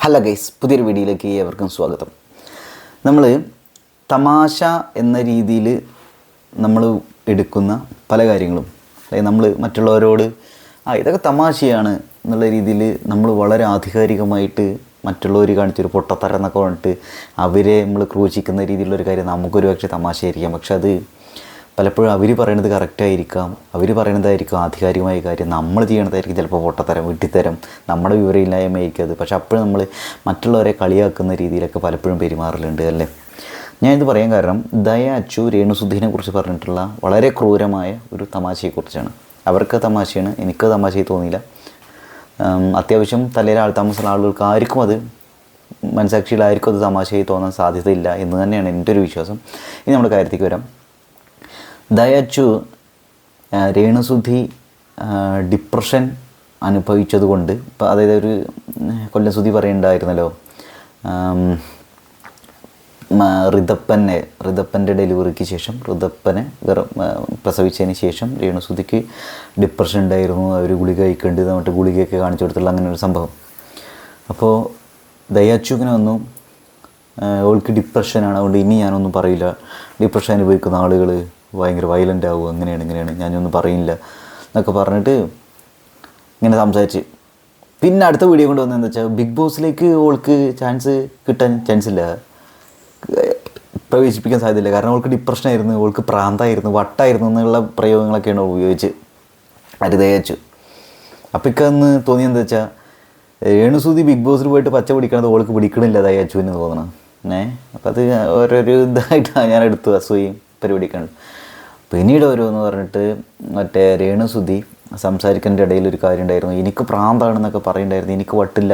Hello guys, പുതിയൊരു വീഡിയോയിലേക്ക് ഏവർക്കും സ്വാഗതം. നമ്മൾ തമാശ എന്ന രീതിയിൽ നമ്മൾ എടുക്കുന്ന പല കാര്യങ്ങളും, അതായത് നമ്മൾ മറ്റുള്ളവരോട് ഇതൊക്കെ തമാശയാണ് എന്നുള്ള രീതിയിൽ നമ്മൾ വളരെ ആധികാരികമായിട്ട് മറ്റുള്ളവർ കാണിച്ചൊരു പൊട്ടത്തരം എന്നൊക്കെ പറഞ്ഞിട്ട് അവരെ നമ്മൾ ക്രൂശിക്കുന്ന രീതിയിലുള്ളൊരു കാര്യം നമുക്കൊരു പക്ഷേ തമാശയായിരിക്കാം. പക്ഷെ അത് പലപ്പോഴും അവർ പറയുന്നത് കറക്റ്റായിരിക്കാം, അവർ പറയുന്നതായിരിക്കും ആധികാരികമായ കാര്യം, നമ്മൾ ചെയ്യണതായിരിക്കും ചിലപ്പോൾ പൊട്ടത്തരം, വിട്ടിത്തരം, നമ്മുടെ വിവരമില്ലായ്മയായിരിക്കും അത്. പക്ഷെ അപ്പോഴും നമ്മൾ മറ്റുള്ളവരെ കളിയാക്കുന്ന രീതിയിലൊക്കെ പലപ്പോഴും പെരുമാറലുണ്ട് അല്ലേ. ഞാനിത് പറയാൻ കാരണം ദയ അച്ചു രേണുസുധീനെ കുറിച്ച് പറഞ്ഞിട്ടുള്ള വളരെ ക്രൂരമായ ഒരു തമാശയെക്കുറിച്ചാണ്. അവർക്ക് തമാശയാണ്, എനിക്ക് തമാശയായി തോന്നിയില്ല. അത്യാവശ്യം തലയിൽ ആൾതാമസമുള്ള ആളുകൾക്ക് ആർക്കും അത് മനസാക്ഷിയിലായിരിക്കും അത് തമാശയായി തോന്നാൻ സാധ്യതയില്ല എന്ന് തന്നെയാണ് എൻ്റെ ഒരു വിശ്വാസം. ഇനി നമ്മുടെ കാര്യത്തേക്ക് വരാം. ദയച്ചു രേണുസുധി ഡിപ്രഷൻ അനുഭവിച്ചതുകൊണ്ട് ഇപ്പോൾ അതായത് ഒരു കൊല്ലം സുധി പറയുന്നുണ്ടായിരുന്നല്ലോ, ഋതപ്പൻ്റെ ഡെലിവറിക്ക് ശേഷം ഋതപ്പനെ പ്രസവിച്ചതിന് ശേഷം രേണുസുധിക്ക് ഡിപ്രഷൻ ഉണ്ടായിരുന്നു, അവർ ഗുളിക കഴിക്കേണ്ടത് എന്നിട്ട് ഗുളികയൊക്കെ കാണിച്ചു കൊടുത്തുള്ള അങ്ങനെ ഒരു സംഭവം. അപ്പോൾ ദയാച്ചുവിനെ ഒന്നും അവൾക്ക് ഡിപ്രഷനാണ്, അതുകൊണ്ട് ഇനി ഞാനൊന്നും പറയില്ല, ഡിപ്രഷൻ അനുഭവിക്കുന്ന ആളുകൾ ഭയങ്കര വയലൻ്റ് ആവും, അങ്ങനെയാണ് ഞാനൊന്നും പറയില്ല എന്നൊക്കെ പറഞ്ഞിട്ട് ഇങ്ങനെ സംസാരിച്ച് പിന്നെ അടുത്ത വീഡിയോ കൊണ്ട് വന്നതെന്ന് വെച്ചാൽ ബിഗ് ബോസിലേക്ക് ഓൾക്ക് ചാൻസ് കിട്ടാൻ ചാൻസ് ഇല്ല, പ്രവേശിപ്പിക്കാൻ സാധ്യതയില്ല. കാരണം അവൾക്ക് ഡിപ്രഷനായിരുന്നു, അവൾക്ക് പ്രാന്തായിരുന്നു, വട്ടായിരുന്നു എന്നുള്ള പ്രയോഗങ്ങളൊക്കെയാണ് ഉപയോഗിച്ച് ദയച്ചു. അപ്പോൾ ഇക്കന്ന് തോന്നിയെന്താ വെച്ചാൽ രേണുസുധി ബിഗ് ബോസിൽ പോയിട്ട് പച്ച പിടിക്കണത് ഓൾക്ക് പിടിക്കണില്ല ദയച്ചുവിന് തോന്നണം. അപ്പോൾ അത് ഓരോരു ഇതായിട്ടാണ് ഞാൻ എടുത്തു അസൂയും പരിപാടിക്കാണ്. പിന്നീട് ഓരോന്ന് പറഞ്ഞിട്ട് മറ്റേ രേണുസുധി സംസാരിക്കേണ്ട ഇടയിൽ ഒരു കാര്യം ഉണ്ടായിരുന്നു, എനിക്ക് പ്രാന്താണെന്നൊക്കെ പറയുന്നുണ്ടായിരുന്നു, എനിക്ക് വട്ടില്ല,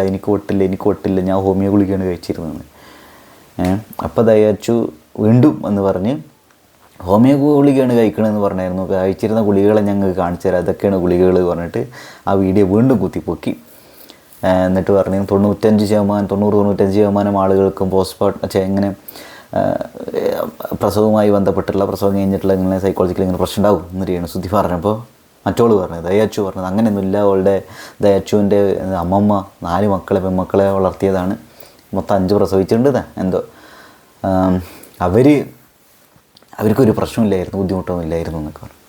ഞാൻ ഹോമിയോ ഗുളികയാണ് കഴിച്ചിരുന്നത്. അപ്പോൾ ദയാച്ചു വീണ്ടും എന്ന് പറഞ്ഞ് ഹോമിയോ ഗുളികയാണ് കഴിക്കണമെന്ന് പറഞ്ഞായിരുന്നു, കഴിച്ചിരുന്ന ഗുളികകളെ ഞങ്ങൾക്ക് കാണിച്ചു തരാം, അതൊക്കെയാണ് ഗുളികകൾ പറഞ്ഞിട്ട് ആ വീഡിയോ വീണ്ടും കുത്തിപ്പൊക്കി. എന്നിട്ട് പറഞ്ഞു 95% ആളുകൾക്കും പോസ്റ്റ്മോർട്ടം ഇങ്ങനെ പ്രസവവുമായി ബന്ധപ്പെട്ടുള്ള പ്രസവം കഴിഞ്ഞിട്ടുള്ള ഇങ്ങനെ സൈക്കോളജിക്കൽ ഇങ്ങനെ പ്രശ്നം ഉണ്ടാവും എന്ന് രേണുസുധി പറഞ്ഞപ്പോൾ മറ്റോള് പറഞ്ഞത് ദയാച്ചു പറഞ്ഞത് അങ്ങനെയൊന്നുമില്ല, അവളുടെ ദയാച്ചുവിൻ്റെ അമ്മമ്മ 4 പെൺമക്കളെ വളർത്തിയതാണ്, മൊത്തം 5 പ്രസവിച്ചിട്ടുണ്ട് എന്തോ, അവർക്കൊരു പ്രശ്നമില്ലായിരുന്നു, ബുദ്ധിമുട്ടൊന്നും ഇല്ലായിരുന്നു എന്നൊക്കെ പറഞ്ഞു.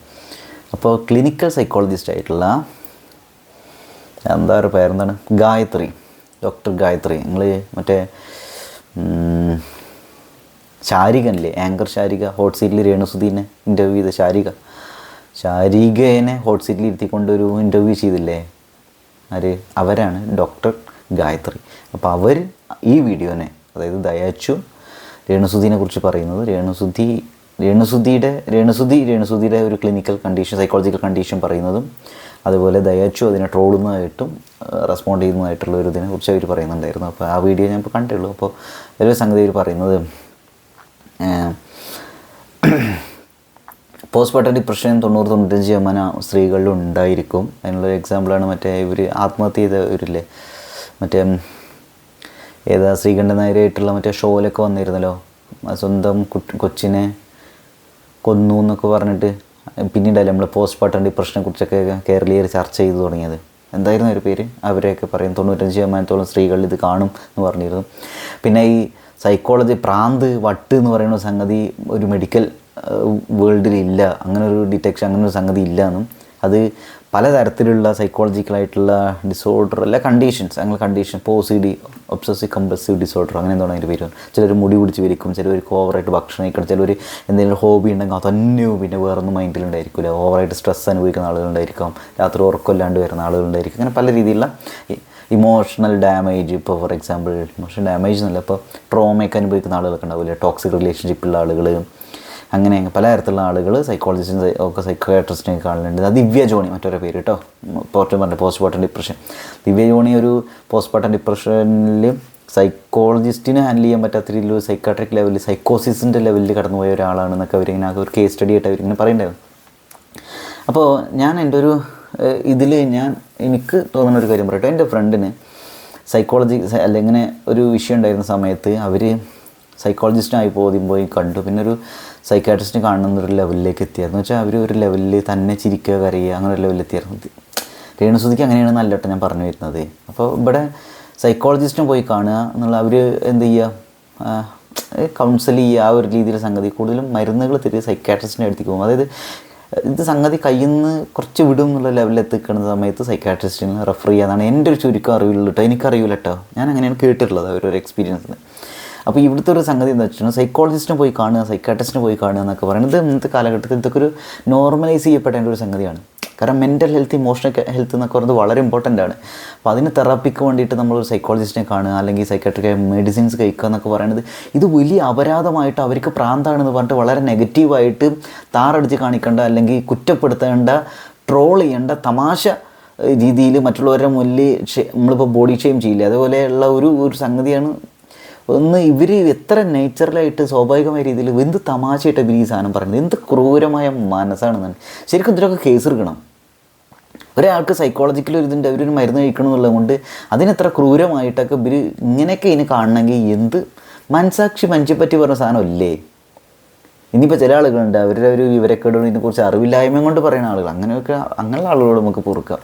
അപ്പോൾ ക്ലിനിക്കൽ സൈക്കോളജിസ്റ്റ് ആയിട്ടുള്ള എന്താ ഒരു പേരെന്താണ്, ഡോക്ടർ ഗായത്രി, നിങ്ങൾ മറ്റേ ശാരികല്ലേ, ആങ്കർ ശാരിക, ഹോട്ട് സീറ്റിൽ രേണുസുധീനെ ഇൻ്റർവ്യൂ ചെയ്ത ശാരികേനെ ഹോട്ട് സീറ്റിൽ ഇരുത്തിക്കൊണ്ടൊരു ഇൻ്റർവ്യൂ ചെയ്തില്ലേ, അവരാണ് ഡോക്ടർ ഗായത്രി. അപ്പോൾ അവർ ഈ വീഡിയോനെ, അതായത് ദയാച്ചു രേണുസുധീനെ കുറിച്ച് പറയുന്നത്, രേണുസുധിയുടെ ഒരു ക്ലിനിക്കൽ കണ്ടീഷൻ, സൈക്കോളജിക്കൽ കണ്ടീഷൻ പറയുന്നതും, അതുപോലെ ദയാച്ചു അതിനെ ട്രോളുന്നതായിട്ടും റെസ്പോണ്ട് ചെയ്യുന്നതായിട്ടുള്ള ഒരു ഇതിനെ കുറിച്ച് അവർ പറയുന്നുണ്ടായിരുന്നു. അപ്പോൾ ആ വീഡിയോ ഞാൻ ഇപ്പോൾ കണ്ടുള്ളൂ. അപ്പോൾ ഒരു സംഗതി അവർ പറയുന്നത് പോസ്റ്റ്മോർട്ടം ഡിപ്രഷൻ 90-95% സ്ത്രീകളിലും ഉണ്ടായിരിക്കും. അതിനുള്ളൊരു എക്സാമ്പിളാണ് മറ്റേ ഇവർ ആത്മഹത്യ ചെയ്തവരില്ലേ, മറ്റേ ഏതാ ശ്രീകണ്ഠൻ നായരായിട്ടുള്ള മറ്റേ ഷോയിലൊക്കെ വന്നിരുന്നല്ലോ, സ്വന്തം കൊച്ചിനെ കൊന്നു എന്നൊക്കെ പറഞ്ഞിട്ട് പിന്നീടല്ലേ നമ്മൾ പോസ്റ്റ്മോർട്ടം ഡിപ്രഷനെ കുറിച്ചൊക്കെ കേരളീയർ ചർച്ച ചെയ്തു തുടങ്ങിയത്. എന്തായിരുന്നു ഒരു പേര്, അവരെയൊക്കെ പറയും 95% സ്ത്രീകളിൽ ഇത് കാണും എന്ന് പറഞ്ഞിരുന്നു. പിന്നെ ഈ സൈക്കോളജി പ്രാന്ത് വട്ട് എന്ന് പറയുന്ന സംഗതി ഒരു മെഡിക്കൽ വേൾഡിലില്ല, അങ്ങനെ ഒരു ഡിറ്റക്ഷൻ, അങ്ങനെ ഒരു സംഗതി ഇല്ല എന്നും, അത് പലതരത്തിലുള്ള സൈക്കോളജിക്കലായിട്ടുള്ള ഡിസോർഡർ അല്ല കണ്ടീഷൻസ്, അങ്ങനെ condition OCD, obsessive compulsive disorder, അങ്ങനെ എന്താണ് അതിൻ്റെ പേര്. ചിലർ മുടി പിടിച്ച് വലിക്കും, ചിലവർക്ക് ഓവറായിട്ട് ഭക്ഷണം കഴിക്കണം, ചിലർ എന്തെങ്കിലും ഹോബി ഉണ്ടെങ്കിൽ അതന്നെ പിന്നെ വേറൊന്നും മൈൻഡിലുണ്ടായിരിക്കില്ല, ഓവറായിട്ട് സ്ട്രെസ് അനുഭവിക്കുന്ന ആളുകളുണ്ടായിരിക്കാം, രാത്രി ഉറക്കമില്ലാണ്ട് വരുന്ന ആളുകളുണ്ടായിരിക്കും, അങ്ങനെ പല രീതിയിലുള്ള ഇമോഷണൽ ഡാമേജ്, ഇപ്പോൾ ഫോർ എക്സാമ്പിൾ ഇമോഷണൽ ഡാമേജ് എന്നല്ല, ഇപ്പോൾ ട്രോമയൊക്കെ അനുഭവിക്കുന്ന ആളുകളൊക്കെ ഉണ്ടാവില്ലേ, ടോക്സിക് റിലേഷൻഷിപ്പുള്ള ആളുകൾ, അങ്ങനെ പലതരത്തിലുള്ള ആളുകൾ സൈക്കോളജിസ്റ്റിന് ഒക്കെ സൈക്കോട്രിസ്റ്റിനെ കാണുന്നുണ്ട്. അത് ദിവ്യ ജോണി മറ്റൊരു പേര് കേട്ടോ, പോസ്റ്റ്മോർട്ടം ഡിപ്രഷൻ. ദിവ്യ ജോണി ഒരു പോസ്റ്റ്മോർട്ടം ഡിപ്രഷനിൽ സൈക്കോളജിസ്റ്റിന് ഹാൻഡിൽ ചെയ്യാൻ പറ്റാത്ത രീതിയിൽ സൈക്കാട്രിക് ലെവലിൽ സൈക്കോസിസിൻ്റെ ലെവലിൽ കടന്നുപോയ ഒരാളാണെന്നൊക്കെ അവരിങ്ങനെ ഒരു കേസ് സ്റ്റഡി ആയിട്ട് അവരിങ്ങനെ പറയുന്നുണ്ടായിരുന്നു. അപ്പോൾ ഞാൻ എൻ്റെ ഒരു ഇതിൽ എനിക്ക് തോന്നുന്ന ഒരു കാര്യം പറയട്ടെ, എൻ്റെ ഫ്രണ്ടിന് സൈക്കോളജി ഇങ്ങനെ ഒരു വിഷയം ഉണ്ടായിരുന്ന സമയത്ത് അവർ സൈക്കോളജിസ്റ്റിനായി പോയി കണ്ടു, പിന്നെ ഒരു സൈക്കാട്രിസ്റ്റിനെ കാണുന്നൊരു ലെവലിലേക്ക് എത്തിയായിരുന്നു. വെച്ചാൽ അവർ ഒരു ലെവലിൽ തന്നെ ചിരിക്കുക, കരയുക, അങ്ങനെ ഒരു ലെവലിൽ എത്തിയായിരുന്നു. രേണുസുധിക്ക് അങ്ങനെയാണ് നല്ലവട്ടം ഞാൻ പറഞ്ഞു വരുന്നത്. അപ്പോൾ ഇവിടെ സൈക്കോളജിസ്റ്റിനെ പോയി കാണുക എന്നുള്ള അവർ എന്ത് ചെയ്യുക, കൗൺസിൽ ചെയ്യുക, ആ ഒരു രീതിയിൽ സംഗതി. കൂടുതലും മരുന്നുകൾ തിരികെ സൈക്കാട്രിസ്റ്റിൻ്റെ അടുത്തേക്ക് പോകും. അതായത് ഇത് സംഗതി കയ്യിൽ നിന്ന് കുറച്ച് വിടും എന്നുള്ള ലെവലിൽ എത്തിക്കുന്ന സമയത്ത് സൈക്കാട്രിസ്റ്റിന് റെഫർ ചെയ്യുന്നതാണ് എൻ്റെ ഒരു ചുരുക്കം അറിവില്ല കേട്ടോ. എനിക്കറിയില്ല കേട്ടോ, ഞാൻ അങ്ങനെയാണ് കേട്ടിട്ടുള്ളത് അവരൊരു എക്സ്പീരിയൻസിന്. അപ്പോൾ ഇവിടുത്തെ ഒരു സംഗതി എന്താ വെച്ചിട്ടുണ്ടെങ്കിൽ സൈക്കോളജിസ്റ്റിനെ പോയി കാണുക, സൈക്കാട്രിസ്റ്റിനെ പോയി കാണുക എന്നൊക്കെ പറയുന്നത് ഇന്നത്തെ കാലഘട്ടത്തിൽ ഇതൊക്കെ ഒരു നോർമലൈസ് ചെയ്യപ്പെടേണ്ട ഒരു സംഗതിയാണ്. കാരണം മെൻ്റൽ ഹെൽത്ത്, ഇമോഷണൽ ഹെൽത്ത് എന്നൊക്കെ പറയുന്നത് വളരെ ഇമ്പോർട്ടൻ്റ് ആണ്. അപ്പോൾ അതിന് തെറാപ്പിക്ക് വേണ്ടിയിട്ട് നമ്മളൊരു സൈക്കോളജിസ്റ്റിനെ കാണുക, അല്ലെങ്കിൽ സൈക്കാട്രിക് മെഡിസിൻസ് കഴിക്കുക എന്നൊക്കെ പറയുന്നത് ഇത് വലിയ അപരാധമായിട്ട്, അവർക്ക് പ്രാന്താണെന്ന് പറഞ്ഞിട്ട് വളരെ നെഗറ്റീവായിട്ട് താറടിച്ച് കാണിക്കേണ്ട, അല്ലെങ്കിൽ കുറ്റപ്പെടുത്തേണ്ട, ട്രോൾ ചെയ്യേണ്ട, തമാശ രീതിയിൽ മറ്റുള്ളവരുടെ മുന്നിൽ നമ്മളിപ്പോൾ ബോഡി ഷെയിം ചെയ്യില്ല, അതുപോലെയുള്ള ഒരു സംഗതിയാണ്. ഒന്ന് ഇവർ എത്ര നേച്ചുറലായിട്ട് സ്വാഭാവികമായ രീതിയിൽ എന്ത് തമാശയായിട്ട് ഇവർ ഈ സാധനം പറയുന്നത്, എന്ത് ക്രൂരമായ മനസ്സാണെന്നാണ്. ശരിക്കും ഇതിലൊക്കെ കേസ് എടുക്കണം. ഒരാൾക്ക് സൈക്കോളജിക്കൽ ഒരു ഇതുണ്ട്, അവരൊരു മരുന്ന് കഴിക്കണം എന്നുള്ളത് കൊണ്ട് അതിനെത്ര ക്രൂരമായിട്ടൊക്കെ ഇവർ ഇങ്ങനെയൊക്കെ ഇതിനെ കാണണമെങ്കിൽ എന്ത് മനസാക്ഷി മനുഷ്യപ്പറ്റി പറഞ്ഞ സാധനമല്ലേ. ഇനിയിപ്പോൾ ചില ആളുകളുണ്ട് അവരുടെ ഒരു വിവരക്കേടും ഇതിനെക്കുറിച്ച് അറിവില്ലായ്മ കൊണ്ട് പറയുന്ന ആളുകൾ, അങ്ങനെയുള്ള ആളുകളോട് നമുക്ക് പൊറുക്കാം.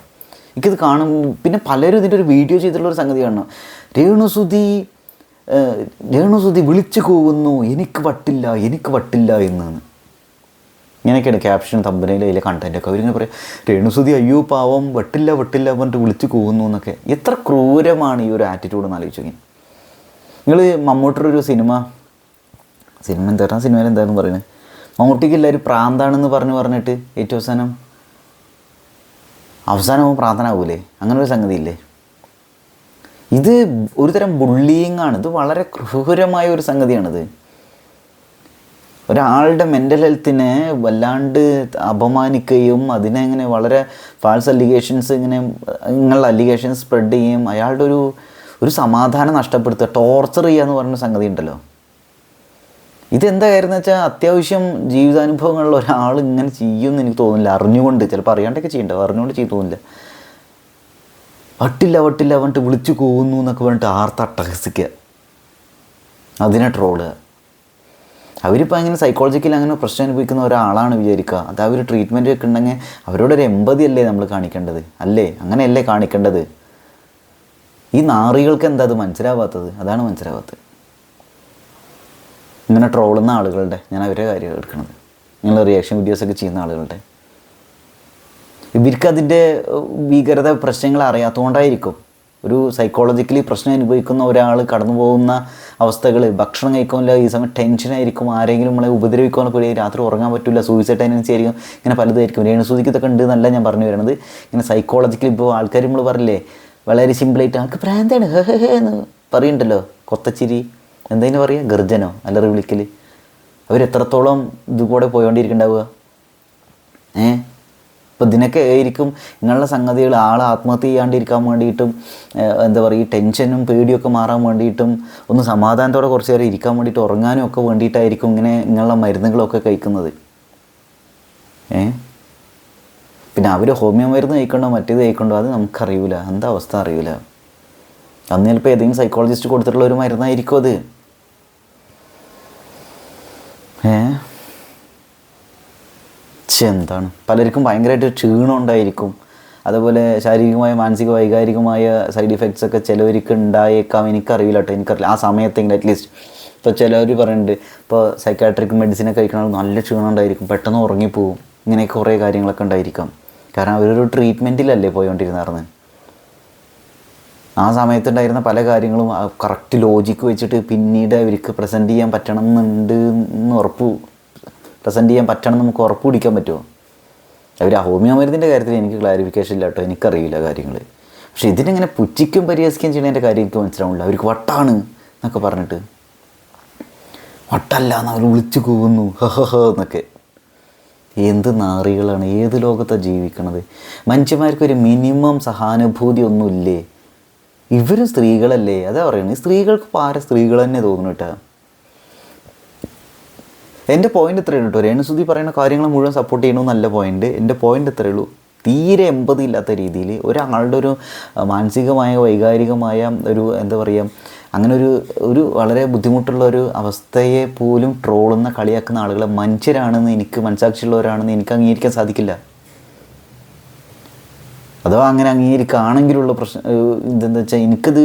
എനിക്കിത് കാണും. പിന്നെ പലരും ഇതിൻ്റെ ഒരു വീഡിയോ ചെയ്തിട്ടുള്ളൊരു സംഗതി കാണണം. രേണുസുതി വിളിച്ചു കൂവുന്നു, എനിക്ക് വട്ടില്ല എന്നാണ്. ഇങ്ങനെയൊക്കെയാണ് ക്യാപ്ഷൻ, തമ്പനയിൽ, അതിലെ കണ്ടൻറ്റൊക്കെ. അവരിങ്ങനെ പറയും രേണുസുതി അയ്യോ പാവം വട്ടില്ല പറഞ്ഞിട്ട് വിളിച്ചു കൂവുന്നു എന്നൊക്കെ. എത്ര ക്രൂരമാണ് ഈ ഒരു ആറ്റിറ്റ്യൂഡ് എന്ന് ആലോചിച്ചു. നിങ്ങൾ മമ്മൂട്ടിയുടെ ഒരു സിനിമ എന്തായിരുന്നു, സിനിമയിൽ എന്തായിരുന്നു പറയുന്നത്, മമ്മൂട്ടിക്ക് എല്ലാവരും പ്രാന്താണെന്ന് പറഞ്ഞിട്ട് ഏറ്റവും അവസാനം പ്രാന്തനാവൂലേ, അങ്ങനെ ഒരു സംഗതി ഇല്ലേ. ഇത് ഒരു തരം ബുള്ളിയിങ് ആണ്. ഇത് വളരെ ക്രൂരമായ ഒരു സംഗതിയാണിത്. ഒരാളുടെ മെൻ്റൽ ഹെൽത്തിനെ വല്ലാണ്ട് അപമാനിക്കുകയും അതിനെ ഇങ്ങനെ വളരെ ഫാൾസ് അലിഗേഷൻസ് ഇങ്ങനെയുള്ള അലിഗേഷൻസ് സ്പ്രെഡ് ചെയ്യുകയും അയാളുടെ ഒരു സമാധാനം നഷ്ടപ്പെടുത്തുക, ടോർച്ചർ ചെയ്യുക എന്ന് പറയുന്ന സംഗതി ഉണ്ടല്ലോ. ഇതെന്താ കാര്യം എന്ന് വെച്ചാൽ അത്യാവശ്യം ജീവിതാനുഭവങ്ങളുള്ള ഒരാൾ ഇങ്ങനെ ചെയ്യുമെന്ന് എനിക്ക് തോന്നുന്നില്ല. അറിഞ്ഞുകൊണ്ട്, ചിലപ്പോൾ അറിയാണ്ടൊക്കെ ചെയ്യണ്ടാവും, അറിഞ്ഞുകൊണ്ട് ചെയ്തു തോന്നില്ല. വട്ടില്ല പറഞ്ഞിട്ട് വിളിച്ചു കൂവുന്നു എന്നൊക്കെ പറഞ്ഞിട്ട് ആർത്തട്ടഹസിക്കുക, അതിനെ ട്രോളുക. അവരിപ്പോൾ അങ്ങനെ സൈക്കോളജിക്കലി അങ്ങനെ പ്രശ്നം അനുഭവിക്കുന്ന ഒരാളാണ് വിചാരിക്കുക. അത് അവർ ട്രീറ്റ്മെൻറ്റ് ഒക്കെ ഉണ്ടെങ്കിൽ അവരോടൊരു എമ്പതി അല്ലേ നമ്മൾ കാണിക്കേണ്ടത്, അല്ലേ? അങ്ങനെയല്ലേ കാണിക്കേണ്ടത്. ഈ നാറികൾക്ക് എന്താ അത് മനസ്സിലാവാത്തത്? അതാണ് മനസ്സിലാവാത്തത്. ഇങ്ങനെ ട്രോളുന്ന ആളുകളുടെ, ഞാൻ അവരുടെ കാര്യം എടുക്കുന്നത്, നിങ്ങൾ റിയാക്ഷൻ വീഡിയോസൊക്കെ ചെയ്യുന്ന ആളുകളുടെ, ഇവർക്കതിൻ്റെ ഭീകരത പ്രശ്നങ്ങൾ അറിയാത്തതുകൊണ്ടായിരിക്കും. ഒരു സൈക്കോളജിക്കലി പ്രശ്നം അനുഭവിക്കുന്ന ഒരാൾ കടന്നു പോകുന്ന അവസ്ഥകൾ, ഭക്ഷണം കഴിക്കാനില്ല, ഈ സമയം ടെൻഷനായിരിക്കും, ആരെങ്കിലും നമ്മളെ ഉപദ്രവിക്കാനുള്ള പേടി, രാത്രി ഉറങ്ങാൻ പറ്റില്ല, സൂയിസൈഡ് ടെൻഡൻസി ആയിരിക്കും, ഇങ്ങനെ പലതായിരിക്കും. രേണുസുതിക്ക് ഇതൊക്കെ ഉണ്ട് എന്നല്ല ഞാൻ പറഞ്ഞു വരുന്നത്. ഇങ്ങനെ സൈക്കോളജിക്കലി ഇപ്പോൾ ആൾക്കാർ നമ്മൾ പറയില്ലേ വളരെ സിമ്പിളായിട്ട് ആൾക്ക് പ്രാന്താണ് എന്ന് പറയുന്നുണ്ടല്ലോ, കൊത്തച്ചിരി, എന്തായാലും പറയുക, ഗർജനോ അല്ലറി വിളിക്കൽ. അവരെത്രത്തോളം ഇതുകൂടെ പോയോണ്ടിരിക്കുന്നുണ്ടാവുക. അപ്പോൾ ഇതിനൊക്കെ ആയിരിക്കും ഇങ്ങനെയുള്ള സംഗതികൾ ആൾ ആത്മഹത്യ ചെയ്യാണ്ടിരിക്കാൻ വേണ്ടിയിട്ടും, എന്താ പറയുക, ഈ ടെൻഷനും പേടിയൊക്കെ മാറാൻ വേണ്ടിയിട്ടും, ഒന്ന് സമാധാനത്തോടെ കുറച്ച് നേരം ഇരിക്കാൻ വേണ്ടിയിട്ട്, ഉറങ്ങാനും ഒക്കെ വേണ്ടിയിട്ടായിരിക്കും ഇങ്ങനെയുള്ള മരുന്നുകളൊക്കെ കഴിക്കുന്നത്. പിന്നെ അവർ ഹോമിയോ മരുന്ന് കഴിക്കണ്ടോ മറ്റേത് കഴിക്കണ്ടോ അത് നമുക്കറിയില്ല, എന്താ അവസ്ഥ അറിയില്ല. അന്ന് ചിലപ്പോൾ ഏതെങ്കിലും സൈക്കോളജിസ്റ്റ് കൊടുത്തിട്ടുള്ള ഒരു മരുന്നായിരിക്കും അത്. എന്താണ് പലർക്കും ഭയങ്കരമായിട്ട് ക്ഷീണം ഉണ്ടായിരിക്കും. അതുപോലെ ശാരീരികമായ, മാനസിക, വൈകാരികമായ സൈഡ് ഇഫക്ട്സ് ഒക്കെ ചിലവർക്ക് ഉണ്ടായേക്കാം. എനിക്കറിയില്ല കേട്ടോ, എനിക്കറിയില്ല ആ സമയത്തെങ്കിലും അറ്റ്ലീസ്റ്റ്. ഇപ്പോൾ ചിലവർ പറയുന്നുണ്ട് ഇപ്പോൾ സൈക്കാട്രിക് മെഡിസിനൊക്കെ കഴിക്കണമെങ്കിൽ നല്ല ക്ഷീണം ഉണ്ടായിരിക്കും, പെട്ടെന്ന് ഉറങ്ങിപ്പോവും, ഇങ്ങനെയൊക്കെ കുറേ കാര്യങ്ങളൊക്കെ ഉണ്ടായിരിക്കാം. കാരണം അവരൊരു ട്രീറ്റ്മെൻറ്റിലല്ലേ പോയിക്കൊണ്ടിരുന്നായിരുന്നു. ആ സമയത്തുണ്ടായിരുന്ന പല കാര്യങ്ങളും കറക്റ്റ് ലോജിക്ക് വെച്ചിട്ട് പിന്നീട് അവർക്ക് പ്രസൻറ്റ് ചെയ്യാൻ പറ്റണം എന്നുണ്ട് എന്ന് പ്രസൻറ്റ് ചെയ്യാൻ പറ്റണം നമുക്ക് ഉറപ്പ് പിടിക്കാൻ പറ്റുമോ? അവർ ഹോമിയോ മരുന്നിൻ്റെ കാര്യത്തിൽ എനിക്ക് ക്ലാരിഫിക്കേഷൻ ഇല്ല കേട്ടോ, എനിക്കറിയില്ല കാര്യങ്ങൾ. പക്ഷേ ഇതിനെങ്ങനെ പുച്ഛിക്കും പരിഹസിക്കുകയും ചെയ്യുന്നതിൻ്റെ കാര്യം എനിക്ക് മനസ്സിലാവില്ല. അവർക്ക് വട്ടാണ് എന്നൊക്കെ പറഞ്ഞിട്ട്, വട്ടല്ല എന്ന് അവർ വിളിച്ചു കൂവുന്നു എന്നൊക്കെ. എന്ത് നാറികളാണ്, ഏത് ലോകത്താണ് ജീവിക്കണത്? മനുഷ്യന്മാർക്കൊരു മിനിമം സഹാനുഭൂതി ഒന്നുമില്ലേ? ഇവരും സ്ത്രീകളല്ലേ, അതാ പറയുന്നത്. സ്ത്രീകൾക്ക് പാര സ്ത്രീകൾ തന്നെ തോന്നുന്നു കേട്ടോ. എൻ്റെ പോയിൻ്റ് ഇത്രയേ ഉള്ളൂ കേട്ടോ. രേണുസുതി പറയുന്ന കാര്യങ്ങൾ മുഴുവൻ സപ്പോർട്ട് ചെയ്യണമെന്നല്ല പോയിൻ്റ്. എൻ്റെ പോയിൻ്റ് ഇത്രയേ ഉള്ളൂ. തീരെ എമ്പതി ഇല്ലാത്ത രീതിയിൽ ഒരാളുടെ ഒരു മാനസികമായ, വൈകാരികമായ ഒരു, എന്താ പറയുക, അങ്ങനെ ഒരു വളരെ ബുദ്ധിമുട്ടുള്ള ഒരു അവസ്ഥയെ പോലും ട്രോളുന്ന, കളിയാക്കുന്ന ആളുകളെ മനുഷ്യരാണെന്ന് എനിക്ക്, മനസാക്ഷിയുള്ളവരാണെന്ന് എനിക്ക് അംഗീകരിക്കാൻ സാധിക്കില്ല. അഥവാ അങ്ങനെ അംഗീകരിക്കുകയാണെങ്കിലുള്ള പ്രശ്നം ഇതെന്താ വെച്ചാൽ, എനിക്കത്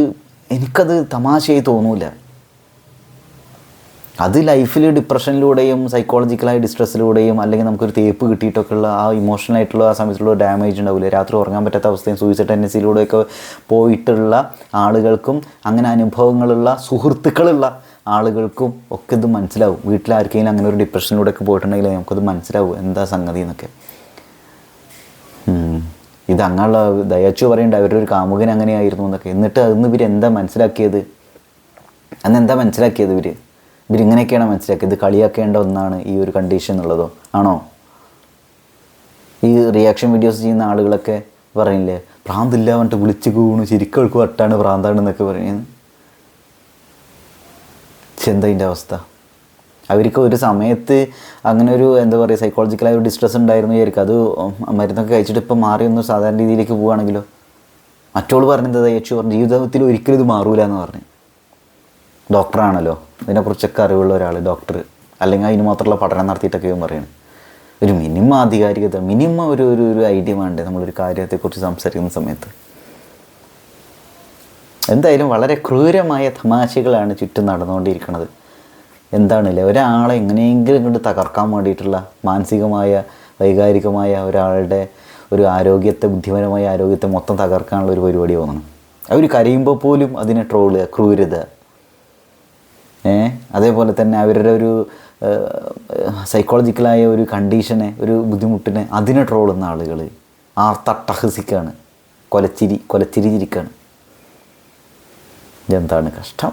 എനിക്കത് തമാശയായി തോന്നൂല. അത് ലൈഫിൽ ഡിപ്രഷനിലൂടെയും സൈക്കോളജിക്കലായ ഡിസ്ട്രെസ്സിലൂടെയും അല്ലെങ്കിൽ നമുക്കൊരു തേപ്പ് കിട്ടിയിട്ടൊക്കെയുള്ള ആ ഇമോഷണലായിട്ടുള്ള ആ സമയത്തുള്ള ഡാമേജ് ഉണ്ടാവില്ലേ, രാത്രി ഉറങ്ങാൻ പറ്റാത്ത അവസ്ഥയും സൂയിസൈഡ് ടെൻഡൻസിയിലൂടെയൊക്കെ പോയിട്ടുള്ള ആളുകൾക്കും അങ്ങനെ അനുഭവങ്ങളുള്ള സുഹൃത്തുക്കളുള്ള ആളുകൾക്കും ഒക്കെ ഇത് മനസ്സിലാവും. വീട്ടിലാർക്കെങ്കിലും അങ്ങനെ ഒരു ഡിപ്രഷനിലൂടെയൊക്കെ പോയിട്ടുണ്ടെങ്കിൽ നമുക്കത് മനസ്സിലാവും എന്താ സംഗതി എന്നൊക്കെ. ഇത് അങ്ങനെയുള്ള ദയാച്ചു പറയേണ്ട അവരുടെ ഒരു കാമുകൻ അങ്ങനെയായിരുന്നു എന്നൊക്കെ. എന്നിട്ട് അന്ന് ഇവരെന്താ മനസ്സിലാക്കിയത്? അന്നെന്താ മനസ്സിലാക്കിയത് ഇവരിങ്ങനെയൊക്കെയാണ് മനസ്സിലാക്കിയത്? ഇത് കളിയാക്കേണ്ട ഒന്നാണ് ഈ ഒരു കണ്ടീഷൻ എന്നുള്ളതോ ആണോ? ഈ റിയാക്ഷൻ വീഡിയോസ് ചെയ്യുന്ന ആളുകളൊക്കെ പറയില്ലേ, ഭ്രാന്തില്ല പറഞ്ഞിട്ട് വിളിച്ച് കൂണു ശരിക്കും വട്ടാണ് ഭ്രാന്താണെന്നൊക്കെ പറയുന്നത്. എന്താ ഇതിൻ്റെ അവസ്ഥ? അവർക്ക് ഒരു സമയത്ത് അങ്ങനെ ഒരു എന്താ പറയുക സൈക്കോളജിക്കലായ ഒരു ഡിസ്ട്രെസ് ഉണ്ടായിരുന്നു വിചാരിക്കും. അത് മരുന്നൊക്കെ കഴിച്ചിട്ട് ഇപ്പം മാറിയൊന്ന് സാധാരണ രീതിയിലേക്ക് പോവുകയാണെങ്കിലോ? മറ്റോള് പറഞ്ഞത് യേശു പറഞ്ഞു ജീവിതത്തിൽ ഒരിക്കലും ഇത് മാറൂല എന്ന് പറഞ്ഞു. ഡോക്ടറാണല്ലോ, ഇതിനെക്കുറിച്ചൊക്കെ അറിവുള്ള ഒരാൾ, ഡോക്ടർ അല്ലെങ്കിൽ അതിന് മാത്രമുള്ള പഠനം നടത്തിയിട്ടൊക്കെയും പറയുന്നത്. ഒരു മിനിമം ആധികാരികത, മിനിമം ഒരു ഐഡിയ വേണ്ടേ നമ്മളൊരു കാര്യത്തെക്കുറിച്ച് സംസാരിക്കുന്ന സമയത്ത്? എന്തായാലും വളരെ ക്രൂരമായ തമാശകളാണ് ചുറ്റും നടന്നുകൊണ്ടിരിക്കുന്നത്. എന്താണല്ലേ, ഒരാളെ എങ്ങനെയെങ്കിലും കൊണ്ട് തകർക്കാൻ വേണ്ടിയിട്ടുള്ള മാനസികമായ വൈകാരികമായ ഒരാളുടെ ഒരു ആരോഗ്യത്തെ, ബുദ്ധിപരമായ ആരോഗ്യത്തെ മൊത്തം തകർക്കാനുള്ള ഒരു പരിപാടി തോന്നണം. അവർ കരയുമ്പോൾ പോലും അതിനെ ട്രോള്, ക്രൂരത. അതേപോലെ തന്നെ അവരുടെ ഒരു സൈക്കോളജിക്കലായ ഒരു കണ്ടീഷനെ, ഒരു ബുദ്ധിമുട്ടിനെ അതിനെ ട്രോളുന്ന ആളുകൾ ആർത്തട്ടഹസിക്കാണ്, കൊലച്ചിരി ചിരിക്കാണ്. എന്താണ് കഷ്ടം.